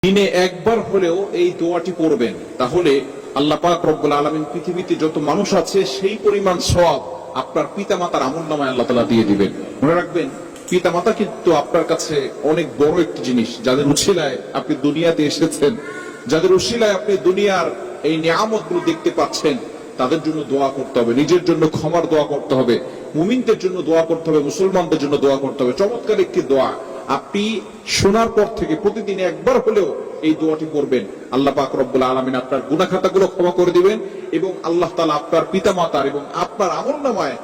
দিনে একবার হলেও এই দোয়াটি পড়বেন, তাহলে আল্লাহ পাক রব্বুল আলামিন পৃথিবীতে যত মানুষ আছে সেই পরিমাণ সওয়াব আপনার পিতামাতার আমলনামায় আল্লাহ তাআলা দিয়ে দিবেন। মনে রাখবেন, পিতামাতা কিন্তু আপনার কাছে অনেক বড় একটি জিনিস। যাদের উসিলায় আপনি দুনিয়াতে এসেছেন, যাদের উসিলায় আপনি দুনিয়ার এই নিয়ামতগুলো দেখতে পাচ্ছেন, তাদের জন্য দোয়া করতে হবে, নিজের জন্য ক্ষমার দোয়া করতে হবে, মুমিনদের জন্য দোয়া করতে হবে, মুসলমানদের জন্য দোয়া করতে হবে। চমৎকার একটি দোয়া, আপনি শোনার পর থেকে প্রতিদিন একবার হলেও এই দোয়াটি করবেন। আল্লাহ পাক রব্বুল আলামিন আপনার গুনাহ খাতাগুলো ক্ষমা করে দিবেন এবং আল্লাহ তাআলা আপনার পিতামাতার এবং আপনার আমলনামায়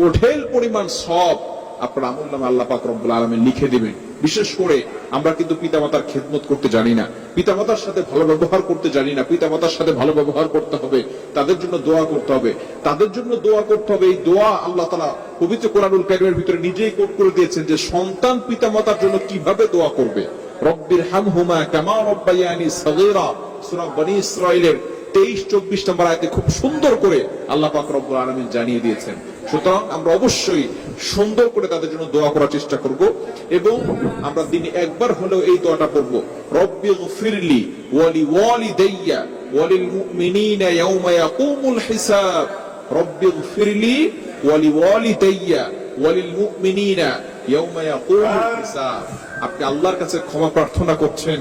ওঠেল পরিমাণ সওয়াব আপনার আমলনামায় আল্লাহ পাক রব্বুল আলামিন লিখে দিবেন। বিশেষ করে আমরা কিন্তু পিতামাতার খেদমত করতে জানি না, পিতামাতার সাথে ভালো ব্যবহার করতে জানি না। পিতামাতার সাথে ভালো ব্যবহার করতে হবে, তাদের জন্য দোয়া করতে হবে, তাদের জন্য দোয়া করতে হবে। এই দোয়া আল্লাহ তাআলা পবিত্র কোরআনুল কারীমের ভিতরে নিজেই কোট করে দিয়েছেন যে সন্তান পিতামাতার জন্য কিভাবে দোয়া করবে। রব্বির হামহুমা কামা রব্বায়ানি সগীরা, সূরা বনী ইসরাঈলের 23-24 নম্বর আয়াতে খুব সুন্দর করে আল্লাহ পাক রব্বুল আলামিন জানিয়ে দিয়েছেন। সুতরাং আমরা অবশ্যই সুন্দর করে তাদের জন্য দোয়া করার চেষ্টা করব এবং আমরা দিনে একবার হলেও এই দোয়াটা পড়ব, রব্বিগফিরলি ওয়া লিওয়ালিদাইয়া ওয়া লিল মুমিনিনা ইয়াওমা ইয়াকুমুল হিসাব। রব্বিগফিরলি ওয়া লিওয়ালিদাইয়া ওয়া লিল মুমিনিনা ইয়াওমা ইয়াকুমুল হিসাব। আপনি আল্লাহর কাছে ক্ষমা প্রার্থনা করছেন,